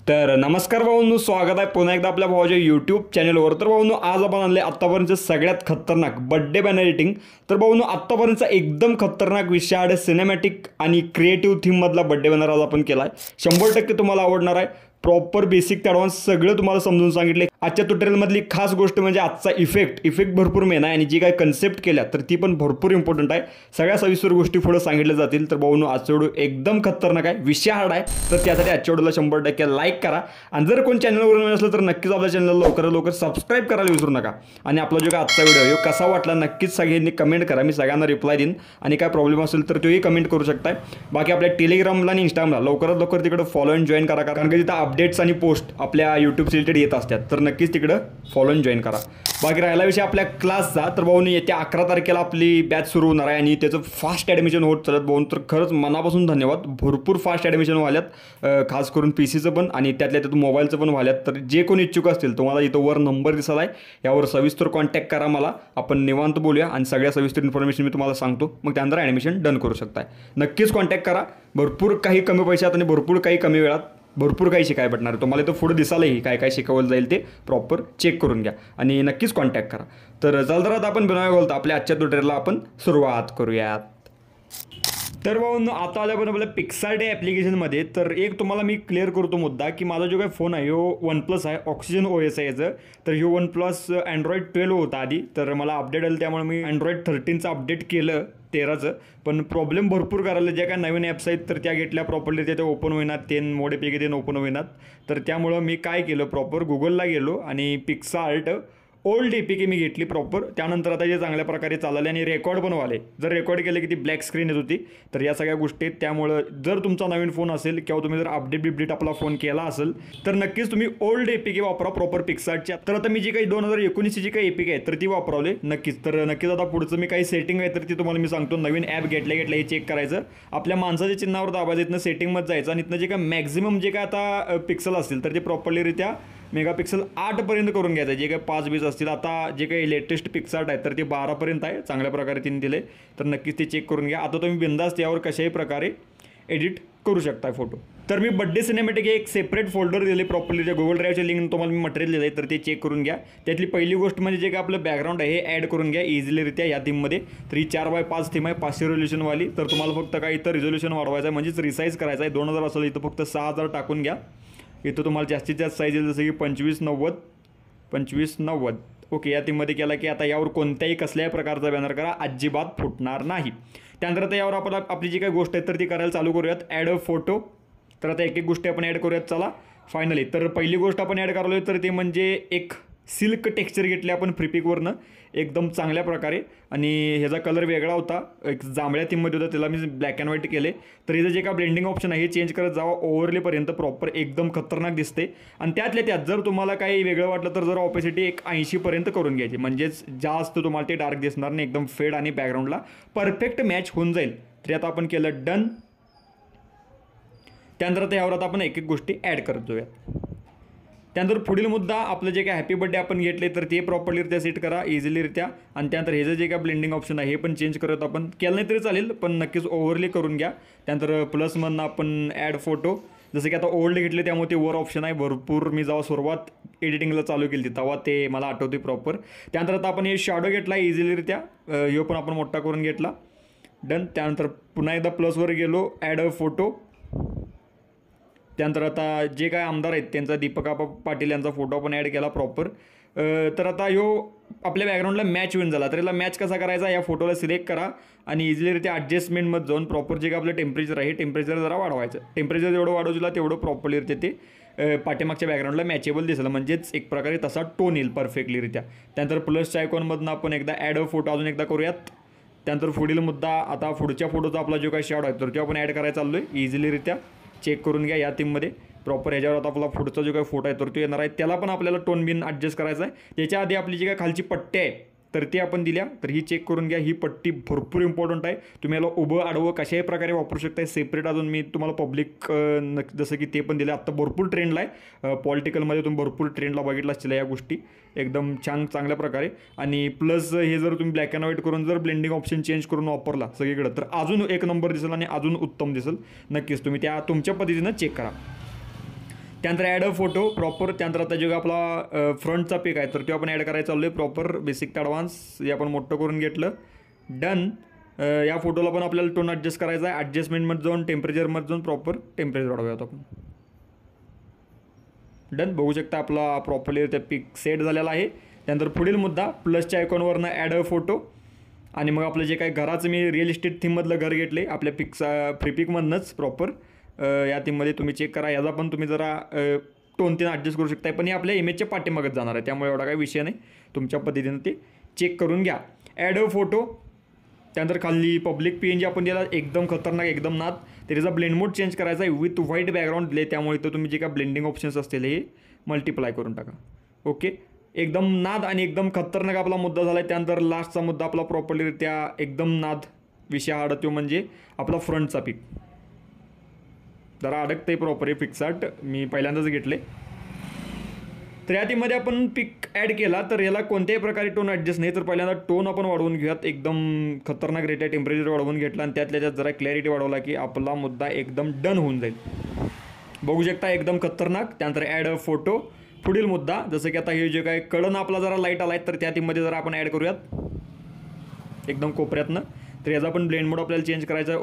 तर नमस्कार भाऊंनो, स्वागत आहे पुन्हा एकदा आपल्या भावाच्या यूट्यूब चॅनलवर. तर भाऊंनो, आज आपण आणले आत्तापर्यंत सगळ्यात खतरनाक बड्डे बॅनर एडिटिंग. तर भाऊंनो, आत्तापर्यंतचा एकदम खतरनाक विषय आहे सिनेमॅटिक आणि क्रिएटिव्ह थीममधला बड्डे बॅनर आज आपण केला आहे. 100% तुम्हाला आवडणार आहे. प्रॉपर बेसिक ते ॲडव्हान्स सगळं तुम्हाला समजून सांगितले. आजच्या ट्युटोरियलमधली खास गोष्ट म्हणजे आजचा इफेक्ट भरपूर मेन आहे आणि जी काय कन्सेप्ट केल्या तर ती पण भरपूर इम्पॉर्टंट आहे. सगळ्या सविस्तर गोष्टी पुढे सांगितल्या जातील. तर भाऊंनो, आजचा व्हिडिओ एकदम खतरनाक आहे, विषय हार्ड आहे. तर त्यासाठी आजच्या व्हिडिओला 100% लाईक करा आणि जर कोण चॅनलवर नसलं तर नक्कीच आपल्या चॅनलला लवकर सबस्क्राईब करायला विसरू नका. आणि आपला जो काय आजचा व्हिडिओ कसा वाटला नक्कीच सगळ्यांनी कमेंट करा. मी सगळ्यांना रिप्लाय देईन आणि काय प्रॉब्लेम असेल तर तोही कमेंट करू शकताय. बाकी आपल्या टेलिग्रामला आणि इंस्टाग्रामला लवकरात लवकर तिकडे फॉलो आणि जॉईन करा, कारण की तिथं अपडेट्स आणि पोस्ट आपल्या यूट्यूब रिलेटेड येत असतात. तर नक्कीच तिकडं फॉलो आणि जॉईन करा. बाकी राहिला विषय आपल्या क्लासचा, तर भाऊन येत्या 11 तारखेला आपली बॅच सुरू होणार आहे आणि त्याचं फास्ट ॲडमिशन होत चालत. भाऊन तर खरंच मनापासून धन्यवाद. भरपूर फास्ट ॲडमिशन व्हाल्यात, खास करून PCचं पण आणि त्यातल्या त्यात मोबाईलचं पण व्हाल्यात. तर जे कोणी इच्छुक असतील तुम्हाला इथं वर नंबर दिसला आहे, यावर सविस्तर कॉन्टॅक्ट करा मला. आपण निवांत बोलूया आणि सगळ्या सविस्तर इन्फॉर्मेशन मी तुम्हाला सांगतो. मग त्यानंतर ॲडमिशन डन करू शकताय. नक्कीच कॉन्टॅक्ट करा. भरपूर काही कमी पैशात आणि भरपूर काही कमी वेळात भरपूर काही शिकायला भेटणार. तुम्हाला इथं पुढे दिसालही काय काय शिकवलं जाईल ते प्रॉपर चेक करून घ्या आणि नक्कीच कॉन्टॅक्ट करा. तर चल तर आता आपण बिना बोलता आपल्या आजच्या ट्युटोरियलला आपण सुरुवात करूयात. तर भाऊन आता आल्यापर्यंत आपल्या पिक्सार्ट ॲप्लिकेशनमध्ये तर एक तुम्हाला मी क्लिअर करतो मुद्दा, की माझा जो काही फोन आहे ह्यो OnePlus आहे, ऑक्सिजन OS आहे याचं. तर ह्यो OnePlus Android 12 होता आधी. तर मला अपडेट आलं त्यामुळे मी Android 13चं अपडेट केलं, 13चं. पण प्रॉब्लेम भरपूर करायला. ज्या काय नवीन ॲप्स आहेत तर त्या घेतल्या प्रॉपरली ते ओपन होईनात, ते मोडेपैकी ते ओपन होईनात. तर त्यामुळं मी काय केलं, प्रॉपर गुगलला गेलो आणि पिक्सार्ट ओल्ड APK मी घेतली प्रॉपर. त्यानंतर आता जे चांगल्या प्रकारे चालले आणि रेकॉर्ड पण व्हाले. जर रेकॉर्ड केलं की ती ब्लॅक स्क्रीन येत होती. तर या सगळ्या गोष्टी आहेत. त्यामुळं जर तुमचा नवीन फोन असेल किंवा तुम्ही जर अपडेट आपला फोन केला असेल तर नक्कीच तुम्ही ओल्ड APK वापरा प्रॉपर पिक्सार्टच्या. तर आता मी जी काही 2019ची जी काही APK आहे तर ती वापरवले नक्कीच. तर नक्कीच आता पुढचं मी काही सेटिंग आहे तर ती तुम्हाला मी सांगतो. नवीन ॲप घेतल्या हे चेक करायचं. आपल्या माणसाच्या चिन्हावर दाबायचं, इथनं सेटिंगमध्ये जायचं आणि इथनं जे काय मॅक्झिमम जे काय आता पिक्सल असतील तर ते प्रॉपरलीरित्या मेगापिक्सल 8पर्यंत करून घ्यायचं. जे काही 5-20 असतील, आता जे काही लेटेस्ट पिक्सार्ट आहे तर ते 12पर्यंत आहे. चांगल्या प्रकारे तिने दिले. तर नक्कीच ते चेक करून घ्या. आता तुम्ही बिंदास त्यावर कशाही प्रकारे एडिट करू शकता फोटो. तर मी बड्डे सिनेमॅटिक एक सेपरेट फोल्डर दिले प्रॉपरली. जे गुगल ड्राईव्हचे लिंक तुम्हाला मी मटेरियल दिलं आहे तर ते चेक करून घ्या. त्यातली पहिली गोष्ट म्हणजे जे काय आपलं बॅकग्राऊंड आहे हे ॲड करून घ्या इझिलीरित्या या थीममध्ये. तर ही 4x5 थीम आहे, 500 रिझोल्युशनवाली. तर तुम्हाला फक्त काय इथं रिझोल्युशन वाढवायचं आहे, म्हणजेच रिसाईज करायचं आहे. 2000 असेल इथं फक्त 6000 टाकून घ्या. इथं तुम्हाला जास्तीत जास्त साईज येईल, जसं की 2590. ओके, या थीममध्ये केला की आता यावर कोणत्याही कसल्याही प्रकारचा बॅनर करा, अजिबात फुटणार नाही. त्यानंतर आता यावर आपण आपली जी काही गोष्ट आहे तर ती करायला चालू करूयात. Add a photo. तर आता एक गोष्टी आपण ॲड करूयात. चला फायनली. तर पहिली गोष्ट आपण ॲड करलो तर ते म्हणजे एक सिल्क टेक्स्चर घेतले आपण फ्रीपिकवरनं एकदम चांगल्या प्रकारे. आणि ह्याचा कलर वेगळा होता, एक जांभळ्या थीममध्ये होता, त्याला मी ब्लॅक अँड व्हाईट केले. तर हिचं जे का ब्लेंडिंग ऑप्शन आहे हे चेंज करत जावा ओव्हरलेपर्यंत. प्रॉपर एकदम खतरनाक दिसते. आणि त्यातल्या त्यात जर तुम्हाला काही वेगळं वाटलं तर जर ऑपेसिटी एक 80पर्यंत करून घ्यायची, म्हणजेच जास्त तुम्हाला ते डार्क दिसणार नाही, एकदम फेड आणि बॅकग्राऊंडला परफेक्ट मॅच होऊन जाईल. तरी आता आपण केलं डन. त्यानंतर आता यावर आता आपण एक गोष्टी ॲड करत जाऊयात. त्यानंतर पुढील मुद्दा आपलं जे काय हॅपी बर्थडे आपण घेतले तर ते प्रॉपरलीरित्या सेट करा इझिलीरित्या. आणि त्यानंतर हे जे काय ब्लेंडिंग ऑप्शन आहे हे पण चेंज करत आपण केलं नाही तरी चालेल, पण नक्कीच ओव्हरली करून घ्या. त्यानंतर प्लसमधनं आपण ॲड फोटो, जसं की आता ओल्ड घेतले त्यामुळे ते वर ऑप्शन आहे. भरपूर मी जेव्हा सुरुवात एडिटिंगला चालू केली तेव्हा ते मला आठवते प्रॉपर. त्यानंतर आता आपण हे शॅडो घेतला इझिलीरित्या, ह्यो पण आपण मोठा करून घेतला. डन. त्यानंतर पुन्हा एकदा प्लसवर गेलो, ॲड अ फोटो. त्यानंतर आता जे काय आमदार आहेत त्यांचा दीपक पाटील यांचा फोटो आपण ॲड केला प्रॉपर. तर आता ह्यो आपल्या बॅकग्राऊंडला मॅच होऊन झाला. तर याला मॅच कसा करायचा, या फोटोला सिलेक्ट करा आणि इझिलीरित्या ॲडजस्टमेंटमध्ये जाऊन प्रॉपर जे काय आपलं टेम्परेचर आहे टेम्परेचर जरा वाढवायचं. टेम्परेचर जेवढं वाढवला तेवढं प्रॉपरलीरित्या ते पाठीमागच्या बॅकग्राऊंडला मॅचेबल दिसलं, म्हणजेच एक प्रकारे तसा टोन येईल परफेक्टलीरित्या. त्यानंतर प्लसच्या आयकॉनमधनं आपण एकदा ॲड अ फोटो अजून एकदा करूयात. त्यानंतर पुढील मुद्दा, आता पुढच्या फोटोचा आपला जो काही शॉट आहे तर तो आपण ॲड करायला चाललो आहे इझिलीरित्या. चेक करून घ्या या थीममध्ये प्रॉपर. ह्याच्यावर आता आपला पुढचा जो काही फोटो आहे तर तो येणार आहे, त्याला पण आपल्याला टोन बिन ॲडजस्ट करायचा आहे. त्याच्या आधी आपली जी काय खालची पट्टी आहे तर ती आपण दिल्या, तर ही चेक करून घ्या. ही पट्टी भरपूर इम्पॉर्टंट आहे. तुम्ही याला उभं आडवं कशाही प्रकारे वापरू शकता. सेपरेट अजून मी तुम्हाला पब्लिक जसं की ते पण दिलं. आत्ता भरपूर ट्रेंडला आहे, पॉलिटिकलमध्ये तुम्ही भरपूर ट्रेंडला बघितलं असतील या गोष्टी एकदम चांगल्या प्रकारे. आणि प्लस हे जर तुम्ही ब्लॅक अँड व्हाईट करून जर ब्लेंडिंग ऑप्शन चेंज करून वापरला सगळीकडे तर अजून एक नंबर दिसेल आणि अजून उत्तम दिसेल. नक्कीच तुम्ही त्या तुमच्या पद्धतीनं चेक करा. त्यानंतर ॲड अ फोटो प्रॉपर. त्यानंतर आता जो आपला फ्रंटचा पिक आहे तर तो आपण ॲड करायचा चाललो आहे प्रॉपर बेसिक ॲडव्हान्स. हे आपण मोठं करून घेतलं. डन. या फोटोला पण आपल्याला टोन ॲडजस्ट करायचा आहे. ॲडजस्टमेंटमध्ये जाऊन टेम्परेचरमध्ये जाऊन प्रॉपर टेम्परेचर वाढवूयात आपण. डन. बघू शकता आपला प्रॉपरली त्या पिक सेट झालेला आहे. त्यानंतर पुढील मुद्दा प्लसच्या आयकॉनवरनं ॲड अ फोटो. आणि मग आपलं जे काही घराचं मी रिअल इस्टेट थीममधलं घर घेतले आपल्या फ्री पिकमधनंच प्रॉपर. या थीममध्ये तुम्ही चेक करा. याचा पण तुम्ही जरा टोन ते ॲडजस्ट करू शकता. पण हे आपल्या इमेजच्या पाठीमागत जाणार आहे त्यामुळे एवढा काही विषय नाही. तुमच्या पद्धतीनं ते चेक करून घ्या. Add a photo. त्यानंतर खाली पब्लिक PNG आपण दिला एकदम खतरनाक एकदम नाद. त्याचा ब्लेंड मोड चेंज करायचा आहे विथ व्हाईट बॅकग्राऊंड दिले त्यामुळे तर तुम्ही जे काय ब्लेंडिंग ऑप्शन्स असतील हे मल्टिप्लाय करून टाका. ओके. एकदम नाद आणि एकदम खतरनाक आपला मुद्दा झाला आहे. त्यानंतर लास्टचा मुद्दा आपला प्रॉपरलीरित्या एकदम नाद विषय हा तो म्हणजे आपला फ्रंटचा पिक. जरा अडकते प्रॉपर हे पिक्सआर्ट मी पहिल्यांदाच घेतले. तर या टीममध्ये आपण पिक ॲड केला तर याला कोणत्याही प्रकारे टोन ॲडजस्ट नाही. तर पहिल्यांदा टोन आपण वाढवून घेऊयात. एकदम खतरनाक रेट आहे. टेम्परेचर वाढवून घेतला आणि त्यातल्या त्यात जरा क्लॅरिटी वाढवला की आपला मुद्दा एकदम डन होऊन जाईल. बघू शकता एकदम खतरनाक. त्यानंतर ॲड अ फोटो. पुढील मुद्दा जसं की आता हे जे काय कळण आपला जरा लाईट आला आहे तर त्या टीममध्ये जरा आपण ॲड करूयात एकदम कोपऱ्यातनं. तर याचा पण ब्लेंड मोड आपल्याला चेंज करायचा आहे.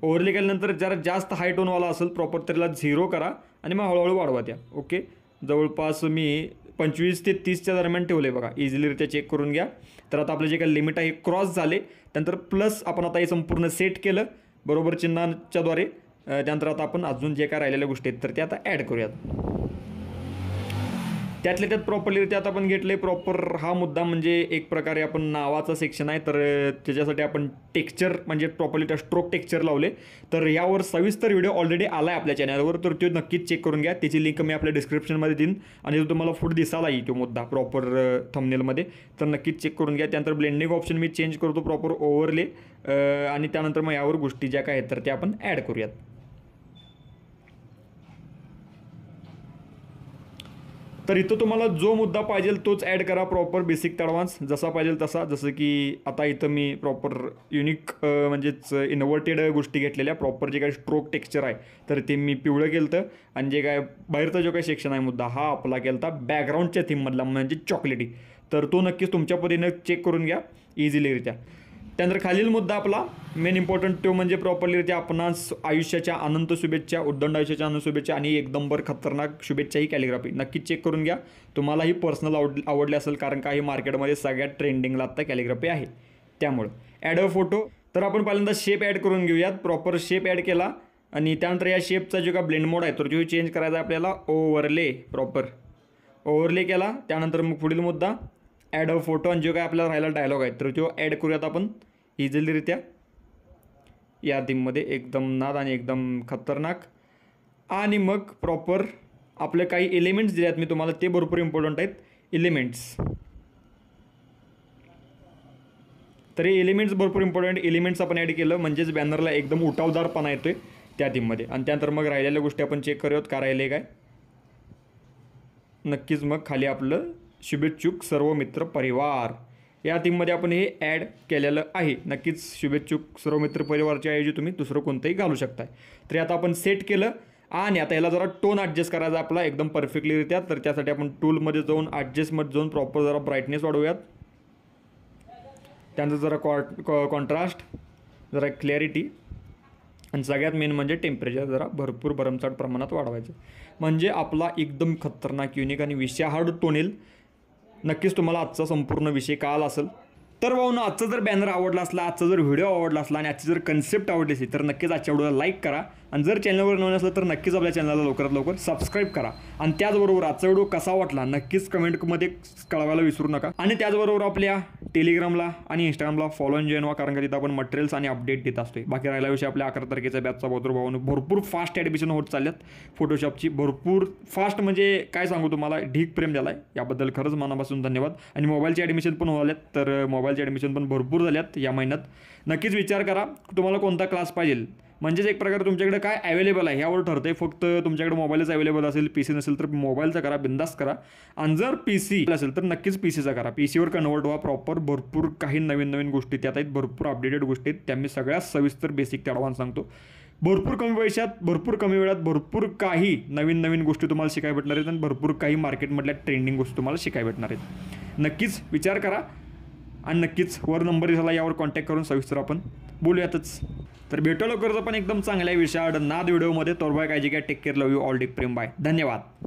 ओव्हरले केल्यानंतर जरा जास्त हाय टोनवाला असेल प्रॉपर त्याला 0 करा आणि मग हळूहळू वाढवा त्या. ओके. जवळपास मी 25 ते 30च्या दरम्यान ठेवले बघा. इझिलीरित्या चेक करून घ्या. तर आता आपलं जे काही लिमिट आहे क्रॉस झाले. त्यानंतर प्लस आपण आता हे संपूर्ण सेट केलं बरोबर चिन्हाच्याद्वारे. त्यानंतर आता आपण अजून जे काय राहिलेल्या गोष्टी आहेत तर ते आता ॲड करूयात. त्यातल्या त्यात प्रॉपरलीरित्या आता आपण घेतले प्रॉपर हा मुद्दा म्हणजे एक प्रकारे आपण नावाचा सेक्शन आहे. तर त्याच्यासाठी आपण टेक्स्चर म्हणजे प्रॉपरली त्या स्ट्रोक टेक्स्चर लावले. तर यावर सविस्तर व्हिडिओ ऑलरेडी आला आहे आपल्या चॅनलवर तर तो नक्कीच चेक करून घ्या. त्याची लिंक मी आपल्या डिस्क्रिप्शनमध्ये देईन आणि तो तुम्हाला पुढे दिसायला येईल तो मुद्दा प्रॉपर थंबनेलमध्ये. तर नक्कीच चेक करून घ्या. त्यानंतर ब्लेंडिंग ऑप्शन मी चेंज करतो प्रॉपर ओव्हरले. आणि त्यानंतर मग यावर गोष्टी ज्या काय आहेत तर त्या आपण ॲड करूयात. तर इथं तुम्हाला जो मुद्दा पाहिजे तोच ॲड करा प्रॉपर बेसिक ॲडव्हान्स जसा पाहिजे तसा. जसं की आता इथं मी प्रॉपर युनिक म्हणजेच इन्व्हर्टेड गोष्टी घेतलेल्या प्रॉपर जे काही स्ट्रोक टेक्स्चर आहे तर ते मी पिवळं केलं होतं. आणि जे काय बाहेरचा जो काही सेक्शन आहे मुद्दा हा आपला केला होता बॅकग्राऊंडच्या थीममधला म्हणजे चॉकलेटी. तर तो नक्कीच तुमच्या पद्धतीनं चेक करून घ्या इझिलीरित्या. त्यानंतर खालील मुद्दा आपला मेन इम्पॉर्टंट तो म्हणजे प्रॉपरलीरित्या आपणास आयुष्याच्या अनंत शुभेच्छा उद्दंड आयुष्याच्या अनंत शुभेच्छा आणि एकदमभर खतरनाक शुभेच्छा ही कॅलिग्राफी नक्कीच चेक करून घ्या. तुम्हालाही पर्सनल आवडले असेल कारण काही मार्केटमध्ये सगळ्यात ट्रेंडिंगला आत्ता कॅलिग्राफी आहे त्यामुळं. Add a photo. तर आपण पहिल्यांदा शेप ॲड करून घेऊयात. प्रॉपर शेप ॲड केला आणि त्यानंतर या शेपचा जो का ब्लेंड मोड आहे तर तो चेंज करायचा आपल्याला ओव्हरले. प्रॉपर ओव्हरले केला. त्यानंतर मग पुढील मुद्दा ॲड अ फोटो आणि जो काय आपल्याला राहिला डायलॉग आहे तर तो ॲड करूयात आपण इझिलीरित्या या थीममध्ये. एकदम नाद आणि एकदम खतरनाक. आणि मग प्रॉपर आपले काही एलिमेंट्स दिले आहेत मी तुम्हाला ते भरपूर इम्पॉर्टंट आहेत एलिमेंट्स. तर हे एलिमेंट्स भरपूर इम्पॉर्टंट एलिमेंट्स आपण ॲड केलं म्हणजेच बॅनरला एकदम उठावदारपणा येतोय त्या थीममध्ये. आणि त्यानंतर मग राहिलेल्या गोष्टी आपण चेक करूयात का राहिले काय. नक्कीच मग खाली आपलं शुभेच्छुक सर्व मित्र परिवार या थीममध्ये आपण हे ॲड केलेलं आहे. नक्कीच शुभेच्छुक सर्व मित्र परिवारच्या ऐवजी तुम्ही दुसरं कोणतंही घालू शकताय. तर आता आपण सेट केलं आणि आता याला जरा टोन ॲडजस्ट करायचा आपला एकदम परफेक्टलीरित्या. तर त्यासाठी आपण टूलमध्ये जाऊन ॲडजस्टमध्ये जाऊन प्रॉपर जरा ब्राईटनेस वाढवूयात. त्यानंतर जरा कॉन्ट्रास्ट जरा क्लॅरिटी आणि सगळ्यात मेन म्हणजे टेम्परेचर जरा भरपूर भरमसाठ प्रमाणात वाढवायचं म्हणजे आपला एकदम खतरनाक युनिक आणि विषयाहार्ड टोन येईल. नक्कीच तुम्हाला आजचा संपूर्ण विषय कळाला असेल. तर भाऊनो आजचा जर बॅनर आवडला असला आजचा जर व्हिडिओ आवडला असला आणि आजची जर कन्सेप्ट आवडली असेल तर नक्कीच आजच्या व्हिडिओला लाईक करा. आणि जर चॅनलवर नवीन असलं तर नक्कीच आपल्या चॅनलला लवकरात लवकर सबस्क्राईब करा. आणि त्याचबरोबर आजचा व्हिडिओ कसा वाटला नक्कीच कमेंटमध्ये कळवायला विसरू नका. आणि त्याचबरोबर आपल्या टेलिग्रामला आणि इंस्टाग्रामला फॉलो आणि जॉईन व्हा कारण का तिथं आपण मटेरियल्स आणि अपडेट देत असतो. बाकी राहिला विषय आपल्या 11 तारखेचा बॅचचा भाऊनो भरपूर फास्ट ॲडमिशन होत चालल्यात फोटोशॉपची. भरपूर फास्ट म्हणजे काय सांगू तुम्हाला ढीक प्रेम झाला आहे याबद्दल खरंच मनापासून धन्यवाद. आणि मोबाईलची ॲडमिशन पण झाल्यात तर मोबाईलची ॲडमिशन पण भरपूर झाल्यात या महिन्यात. नक्कीच विचार करा तुम्हाला कोणता क्लास पाहिजे म्हणजेच एक प्रकारे तुमच्याकडे काय अवेलेबल आहे यावर ठरते. फक्त तुमच्याकडे मोबाईलच अवेलेबल असेल PC नसेल तर मोबाईलचा करा बिंदास्त करा. आणि जर PC असेल तर नक्कीच PCचा करा. PCवर कन्वर्ट व्हा प्रॉपर. भरपूर काही नवीन नवीन गोष्टी त्यात आहेत भरपूर अपडेटेड गोष्टी आहेत त्या मी सगळ्यात सविस्तर बेसिक ॲडव्हान्स सांगतो. भरपूर कमी पैशात भरपूर कमी वेळात भरपूर काही नवीन नवीन गोष्टी तुम्हाला शिकायला भेटणार आहेत आणि भरपूर काही मार्केटमधल्या ट्रेंडिंग गोष्टी तुम्हाला शिकायला भेटणार आहेत. नक्कीच विचार करा आणि नक्कीच वर नंबर दिला यावर कॉन्टॅक्ट करून सविस्तर आपण बोलूयातच. तर भेटू लवकरच आपण एकदम चांगल्या विषयावर नाद व्हिडिओमध्ये. तोरबाय काळजी घ्या. Take care. Love you all. Take प्रेम. बाय. धन्यवाद.